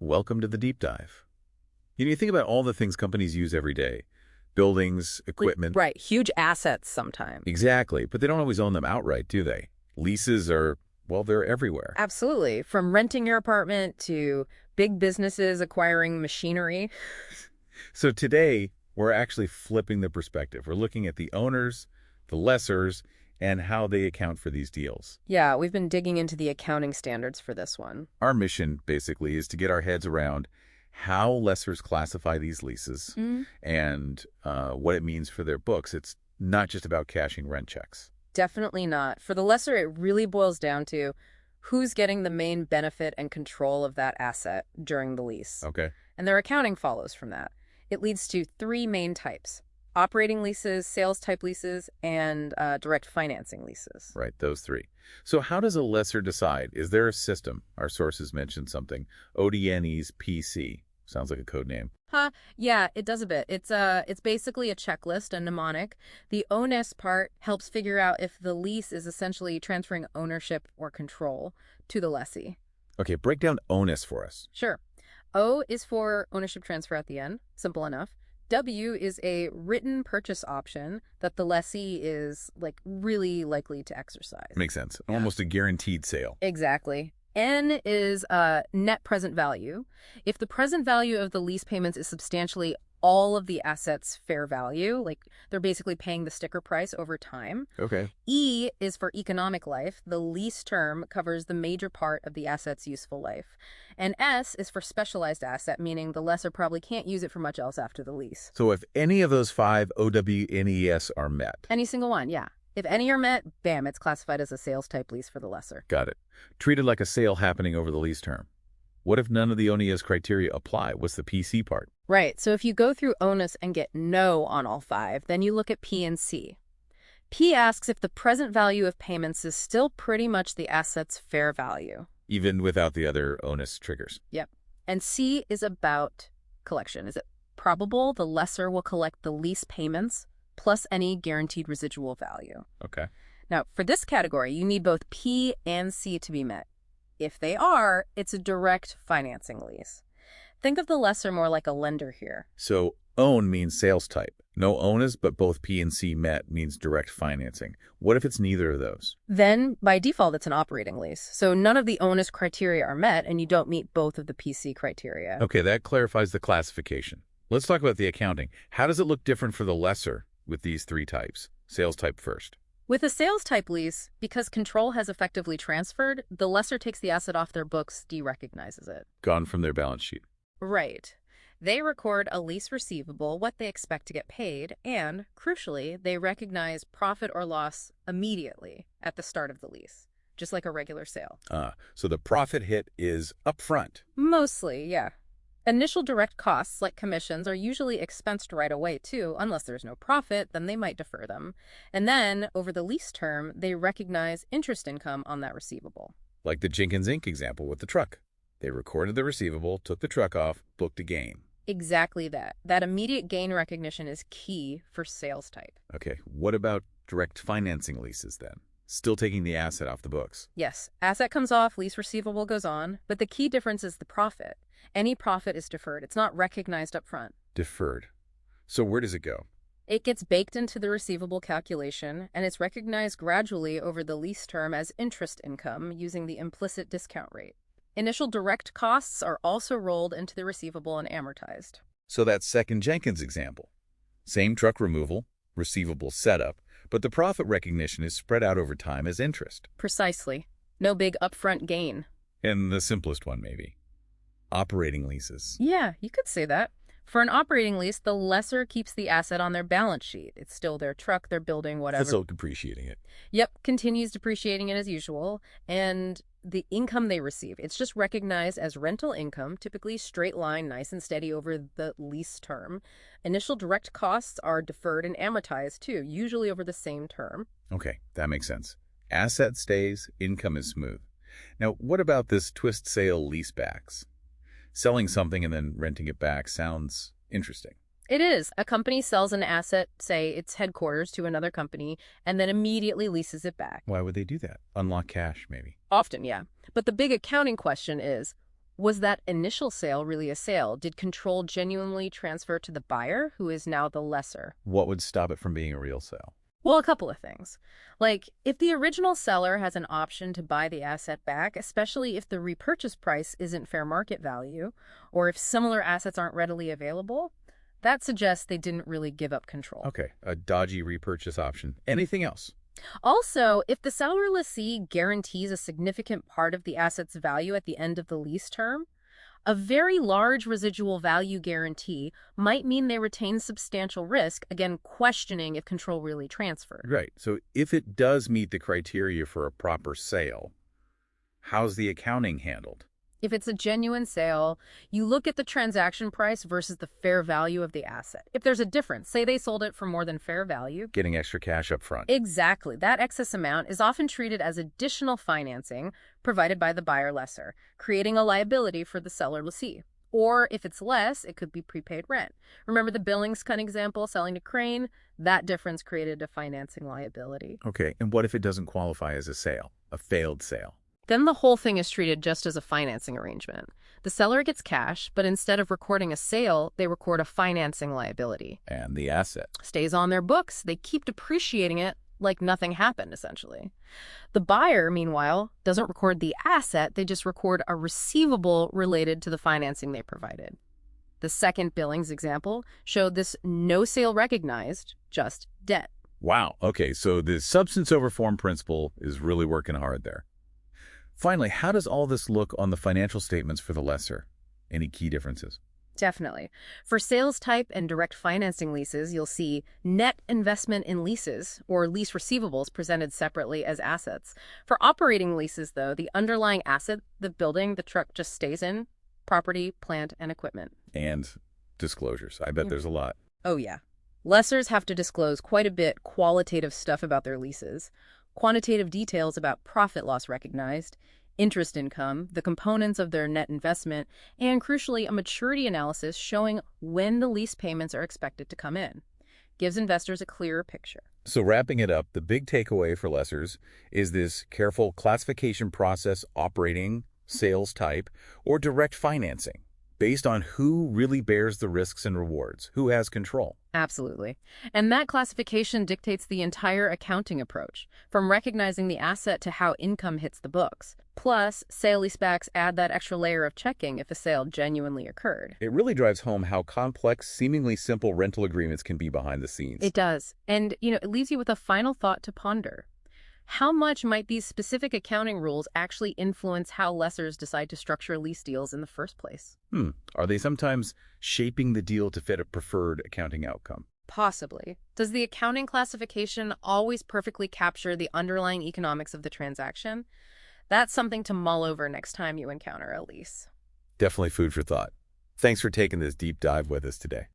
welcome to the deep dive. You think about all the things companies use every day. Buildings, equipment. Right, huge assets sometimes. Exactly, but they don't always own them outright, do they? Leases are, well, they're everywhere. Absolutely. From renting your apartment to big businesses acquiring machinery. So today, we're actually flipping the perspective. We're looking at the owners, the lessors, and how they account for these deals. Yeah, we've been digging into the accounting standards for this one. Our mission, basically, is to get our heads around how lessors classify these leases and what it means for their books. It's not just about cashing rent checks. Definitely not. For the lessor, it really boils down to who's getting the main benefit and control of that asset during the lease. Okay. And their accounting follows from that. It leads to three main types: operating leases, sales-type leases, and direct financing leases. Right, those three. So how does a lessor decide? Is there a system? Our sources mentioned something. OWNES PC. Sounds like a code name. Yeah, it does a bit. It's basically a checklist, a mnemonic. The OWNES part helps figure out if the lease is essentially transferring ownership or control to the lessee. Okay, break down OWNES for us. Sure. O is for ownership transfer at the end. Simple enough. W is a written purchase option that the lessee is really likely to exercise. Makes sense. Almost a guaranteed sale. Exactly. N is net present value. If the present value of the lease payments is substantially all of the asset's fair value, they're basically paying the sticker price over time. Okay. E is for economic life. The lease term covers the major part of the asset's useful life. And S is for specialized asset, meaning the lessor probably can't use it for much else after the lease. So if any of those five OWNES are met. Any single one, yeah. If any are met, bam, it's classified as a sales-type lease for the lessor. Got it. Treated like a sale happening over the lease term. What if none of the OWNES criteria apply? What's the PC part? Right. So if you go through OWNES and get no on all five, then you look at P and C. P asks if the present value of payments is still pretty much the asset's fair value. Even without the other OWNES triggers. Yep. And C is about collection. Is it probable the lessor will collect the lease payments plus any guaranteed residual value? Okay. Now, for this category, you need both P and C to be met. If they are, it's a direct financing lease. Think of the lessor more like a lender here. So own means sales type. No OWNES, but both P and C met means direct financing. What if it's neither of those? Then, by default, it's an operating lease. So none of the OWNES criteria are met, and you don't meet both of the PC criteria. Okay, that clarifies the classification. Let's talk about the accounting. How does it look different for the lessor with these three types? Sales type first. With a sales-type lease, because control has effectively transferred, the lessor takes the asset off their books, de-recognizes it. Gone from their balance sheet. Right. They record a lease receivable, what they expect to get paid, and, crucially, they recognize profit or loss immediately at the start of the lease, just like a regular sale. So the profit hit is upfront. Mostly, yeah. Initial direct costs, like commissions, are usually expensed right away, too. Unless there's no profit, then they might defer them. And then, over the lease term, they recognize interest income on that receivable. Like the Jenkins Inc. example with the truck. They recorded the receivable, took the truck off, booked a gain. Exactly that. That immediate gain recognition is key for sales type. Okay, what about direct financing leases then? Still taking the asset off the books. Yes, asset comes off, lease receivable goes on, but the key difference is the profit. Any profit is deferred. It's not recognized up front. Deferred. So where does it go? It gets baked into the receivable calculation, and it's recognized gradually over the lease term as interest income using the implicit discount rate. Initial direct costs are also rolled into the receivable and amortized. So that second Jenkins example. Same truck removal, receivable setup, but the profit recognition is spread out over time as interest. Precisely. No big upfront gain. And the simplest one, maybe. Operating leases. Yeah, you could say that. For an operating lease, the lessor keeps the asset on their balance sheet. It's still their truck, their building, whatever. Still depreciating it. Yep, continues depreciating it as usual. And the income they receive, it's just recognized as rental income, typically straight line, nice and steady over the lease term. Initial direct costs are deferred and amortized too, usually over the same term. Okay, that makes sense. Asset stays, income is smooth. Now, what about this twist sale leasebacks? Selling something and then renting it back sounds interesting. It is. A company sells an asset, say its headquarters, to another company, and then immediately leases it back. Why would they do that? Unlock cash, maybe. Often, yeah. But the big accounting question is, Was that initial sale really a sale? Did control genuinely transfer to the buyer, who is now the lessor? What would stop it from being a real sale? Well, a couple of things. Like, if the original seller has an option to buy the asset back, especially if the repurchase price isn't fair market value, or if similar assets aren't readily available, that suggests they didn't really give up control. Okay, a dodgy repurchase option. Anything else? Also, if the seller lessee guarantees a significant part of the asset's value at the end of the lease term, a very large residual value guarantee might mean they retain substantial risk, again, questioning if control really transferred. Right. So if it does meet the criteria for a proper sale, how's the accounting handled? If it's a genuine sale, you look at the transaction price versus the fair value of the asset. If there's a difference, say they sold it for more than fair value. Getting extra cash up front. Exactly. That excess amount is often treated as additional financing provided by the buyer lessor, creating a liability for the seller lessee. Or if it's less, it could be prepaid rent. Remember the Billingskun example, selling to Crane? That difference created a financing liability. Okay, and what if it doesn't qualify as a sale, a failed sale? Then the whole thing is treated just as a financing arrangement. The seller gets cash, but instead of recording a sale, they record a financing liability. And the asset Stays on their books. They keep depreciating it like nothing happened, essentially. The buyer, meanwhile, doesn't record the asset. They just record a receivable related to the financing they provided. The second Billings example showed this no sale recognized, just debt. Wow. Okay, so the substance over form principle is really working hard there. Finally, how does all this look on the financial statements for the lessor? Any key differences? Definitely. For sales type and direct financing leases, you'll see net investment in leases or lease receivables presented separately as assets. For operating leases, though, the underlying asset, the building the truck just stays in, property, plant, and equipment. And disclosures. I bet there's a lot. Oh, yeah. Lessors have to disclose quite a bit qualitative stuff about their leases. Quantitative details about profit loss recognized, interest income, the components of their net investment, and crucially, a maturity analysis showing when the lease payments are expected to come in. Gives investors a clearer picture. So wrapping it up, the big takeaway for lessors is this careful classification process operating, sales type, or direct financing, based on who really bears the risks and rewards, who has control. Absolutely. And that classification dictates the entire accounting approach, from recognizing the asset to how income hits the books. Plus, sale-leasebacks add that extra layer of checking if a sale genuinely occurred. It really drives home how complex, seemingly simple rental agreements can be behind the scenes. It does. And, it leaves you with a final thought to ponder. How much might these specific accounting rules actually influence how lessors decide to structure lease deals in the first place? Are they sometimes shaping the deal to fit a preferred accounting outcome? Possibly. Does the accounting classification always perfectly capture the underlying economics of the transaction? That's something to mull over next time you encounter a lease. Definitely food for thought. Thanks for taking this deep dive with us today.